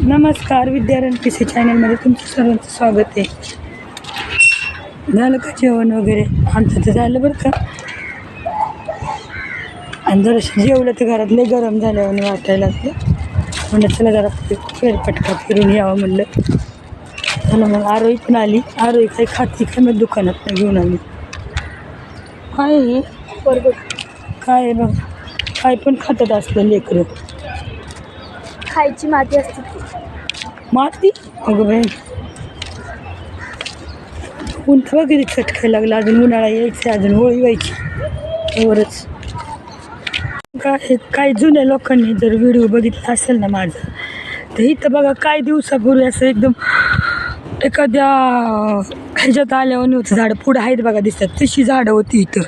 नमस्कार, विद्यारण पीसी चॅनलमध्ये तुमचं सर्वांचं स्वागत आहे. झालं का जेवण वगैरे? आमचं तर झालं बरं का. आणि जरासं जेवलं तर घरात लय गरम झाल्यावर वाटायला लागलं. म्हणलं चला जरा फेरफटका फिरून यावं म्हणलं. चला मग आरोही पण आली. आरोही काही खाती काय मग दुकानात घेऊन आली. काय हे बरोबर काय आहे बघ, काय पण खातात असलं लेकरं. खायची माती असते ती. माती अगं बाई, ऊन तर किती चटकायला लागला. अजून उन्हाळा यायचं, अजून होळी व्हायची एवढंच. काही जुन्या लोकांनी जर व्हिडिओ बघितला असेल ना माझा, तर इथं बघा काही दिवसापूर्वी असं एकदम एखाद्या ह्याच्यात आल्यावर नव्हतं झाडं पुढं आहेत बघा दिसतात तशी झाडं होती इथं.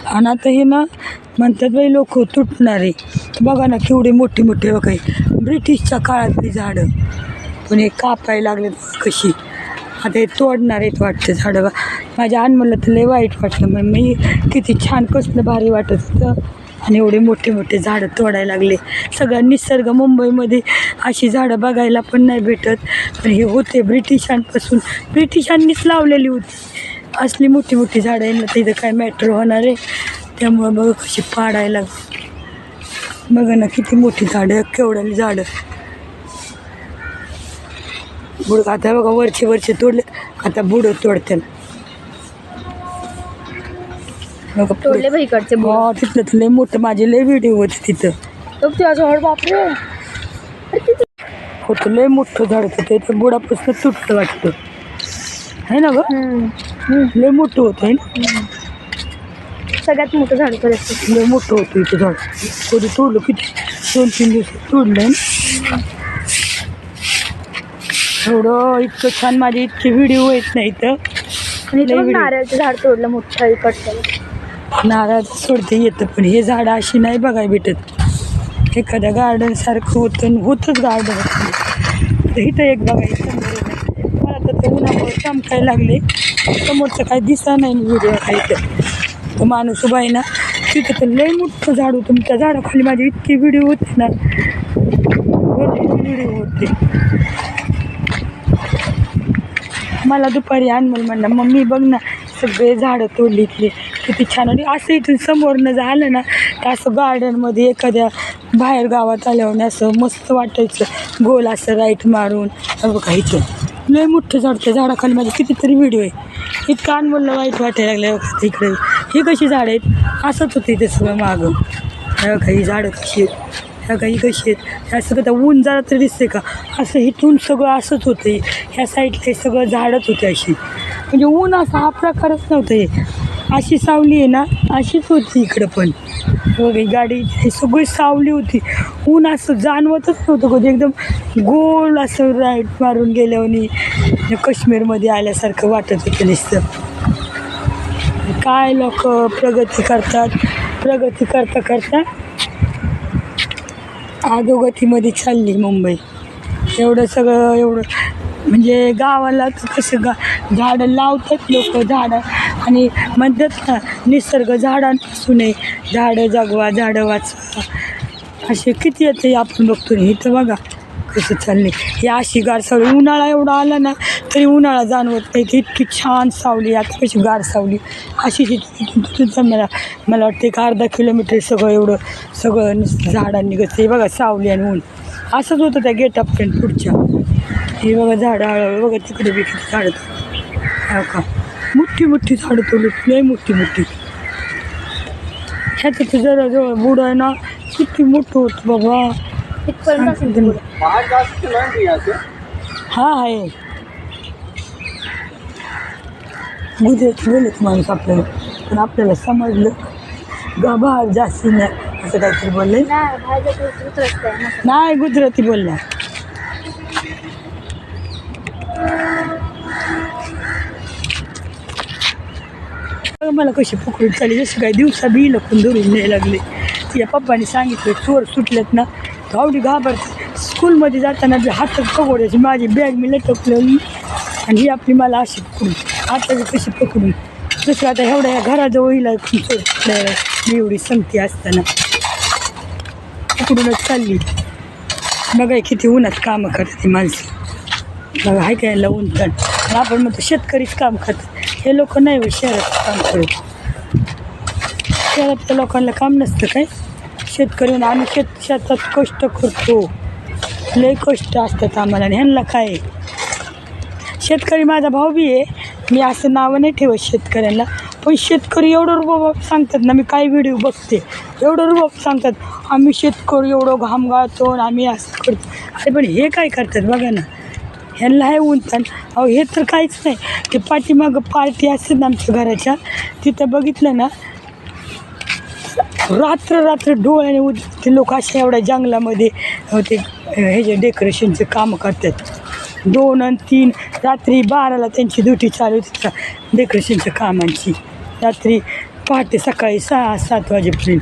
आणि आता हे ना म्हणतात बाई लोक तुटणारे. बघा ना केवढे मोठे मोठे बघा, ब्रिटिशच्या काळातली झाडं पण हे कापायला लागले कशी. आता हे तोडणार आहेत वाटतं झाडं. माझ्या अनमोलला तर लय वाईट वाटलं. मग मी किती छान कसलं भारी वाटत होतं आणि एवढे मोठे मोठे झाडं तोडायला लागले. सगळं निसर्ग मुंबईमध्ये अशी झाडं बघायला पण नाही भेटत. पण हे होते ब्रिटिशांपासून, ब्रिटिशांनीच लावलेली होती असली मोठी मोठी झाडं. यांना तर इथं काय मॅटर होणार आहे, त्यामुळं बघा कशी पाडायला लागली. बघा ना किती मोठी झाडं, केवढ्याली झाडं. बुड आता बघा वरचे वरचे तोडले, आता बुडं तोडते बघा तोडले भाई इकडचे. तिथलं तर लय मोठं, माझे लय व्हिडिओ होते तिथं. बापरे होतं लय मोठं झाड होतं ते, तर बुडापासून तुटलं वाटतं है ना गं. लय मोठं होतं आहे ना, सगळ्यात मोठं झाड करायचं. लय मोठं होतं इथं झाड. कधी तोडलं किती 2-3 दिवसात तोडलं आहे. एवढं इतकं छान माझे इतके व्हिडिओ येत नाही तर. आणि नारळाचं झाड तोडलं मोठं इकडचं. नारळ सोडते येतं, पण हे झाड अशी नाही बघायला भेटत. एखाद्या गार्डन सारखं होतंच गार्डन. तर इथं एक बघायचं मला तर ते उन्हामुळे चमकायला लागले, समोरचं काही दिसा नाही व्हिडिओ खायचं. तो माणूस उभा आहे ना तिथं तर लय मोठं झाड होतं. त्या झाडाखाली माझे इतके व्हिडिओ होते ना, व्हिडिओ होते. मला दुपारी अनमोल म्हणला मम्मी बघ ना सगळे झाडं तोडली इथले, किती छान. आणि असं इथून समोरनं झालं ना तर असं गार्डनमध्ये एखाद्या बाहेर गावात आल्यावर असं मस्त वाटायचं, गोल असं राईट मारून. बघा इथं लय मोठं झाड, त्या झाडाखाली माझे कितीतरी व्हिडिओ आहे. इतकं अनमोलला वाईट वाटायला लागलं. बघा इकडे ही कशी झाडं आहेत, असंच होतं इथे सगळं मागं. बघा ही झाडं कशी आहेत, ह्या काही कशी आहेत, ह्या सगळं ऊन जरा तरी दिसते का, असं इथून सगळं असंच होतं. ह्या साईडला हे सगळं झाडच होते अशी, म्हणजे ऊन असा हा प्रकारच नव्हतं. हे अशी सावली आहे ना अशीच होती इकडं पण. बघा गाडी ही सगळी सावली होती, ऊन असं जाणवतच नव्हतं कधी. एकदम गोल असं राईट मारून गेल्यावर काश्मीरमध्ये आल्यासारखं वाटत होतं नुसतं. काय लोक प्रगती करतात, प्रगती करता करता अधोगतीमध्ये चालली मुंबई. एवढं सगळं एवढं म्हणजे गावाला कसं झाडं लावतात लोक, झाडं आणि म्हणतात ना निसर्ग झाडांपासून आहे, झाडं जगवा झाडं वाचवा असे किती येते आपण बघतो. इथं बघा कसं चालले. ही अशी गार सावली, उन्हाळा एवढा आला ना तरी उन्हाळा जाणवत नाही. ती इतकी छान सावली, आता कशी गार सावली अशीच तिथं मला वाटतं एक अर्धा किलोमीटर सगळं एवढं सगळं झाडांनी कसं बघा सावली आणि ऊन असंच होतं त्या गेटअपर्यंत पुढच्या. हे बघा झाडं हळूहळू बघा तिकडे बी किती झाडं हो का, मोठी मोठी झाडं तोडली, लय मोठी मोठी. ह्याचं तर जरा जवळ बुड आहे ना किती मोठं होतं बाबा. हा आहे गुजराती बोलत माणूस आपल्याला, पण आपल्याला समजलं बाहेर जास्त नाही असं काहीतरी बोलले नाही, गुजराती बोलला. मला कशी पकडून चालली, जसं काही दिवसा बी लपून धरून न्यायला लागले. तिच्या पप्पाने सांगितलं चोर सुटलेत ना, धावडी घाबरते. स्कूलमध्ये जाताना हातात पकडवायची, माझी बॅग मी लटकलेली आणि ही आपली मला अशी पकडून आता कशी पकडून. दुसरं आता एवढ्या ह्या घराजवळ हिला चोर पकडायला मी एवढी संगती असताना पकडूनच चालली. बघा किती उन्हात कामं करतात ती माणसं. बघा हाय काय याला ऊन पण. आपण म्हणतो शेतकरीच काम करतात, हे लोक नाही होय शहरात काम करत. शहरातल्या लोकांना काम नसतं काय. शेतकरी आम्ही शेतात कष्ट करतो, लय कष्ट असतात आम्हाला. आणि ह्यांना काय, शेतकरी माझा भाऊ बी आहे, मी असं नावं नाही ठेवत शेतकऱ्यांना, पण शेतकरी एवढं रुबाब सांगतात ना, मी काय व्हिडिओ बघते एवढं रुबाब सांगतात, आम्ही शेतकरी एवढं घाम गाळतो आणि आम्ही असं करतो. अरे पण हे काय करतात बघा ना, ह्यांना हे उंचन. अहो हे तर काहीच नाही. ते पाठीमागं पार्टी असते ना आमच्या घराच्या, तिथं बघितलं ना रात्र डोळ्याने ते लोक अशा एवढ्या जंगलामध्ये ते हे जे डेकोरेशनचे कामं करतात. 2 आणि 3 रात्री 12ला त्यांची ड्युटी चालू होती डेकोरेशनच्या कामांची, रात्री पहाटे सकाळी 6-7 वाजेपर्यंत.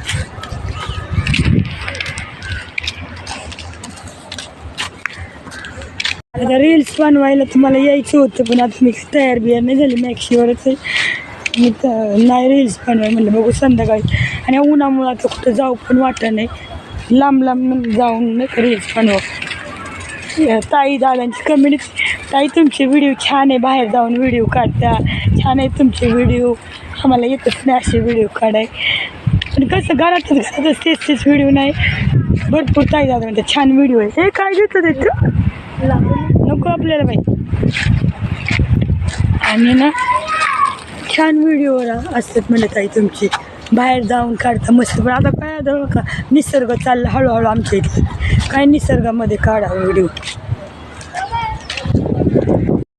आता रील्स बनवायला तुम्हाला यायचं होतं, पण आता मी तयार बियार नाही झाली, मॅक्सीवरच मी तर नाही रील्स बनवाय म्हणलं बघू संध्याकाळी. आणि उन्हामुळं आता कुठं जाऊ पण वाटत नाही, लांब जाऊन नाही रील्स बनवा. ताई दादांची कम्युनिटी, ताई तुमचे व्हिडिओ छान आहे, बाहेर जाऊन व्हिडिओ काढता, छान आहे तुमचे व्हिडिओ, आम्हाला येतच नाही असे व्हिडिओ काढाय. पण कसं घरातच तेच व्हिडिओ नाही, भरपूर ताई दादा म्हणतात छान व्हिडिओ आहे. हे काय घेतलं ते नको आपल्याला बाई. आणि ना छान व्हिडिओ असतात म्हणत ताई तुमची, बाहेर जाऊन काढता मस्त. पण आता काय का निसर्ग चालला हळूहळू आमच्या इथे, काय निसर्गामध्ये काढा व्हिडिओ.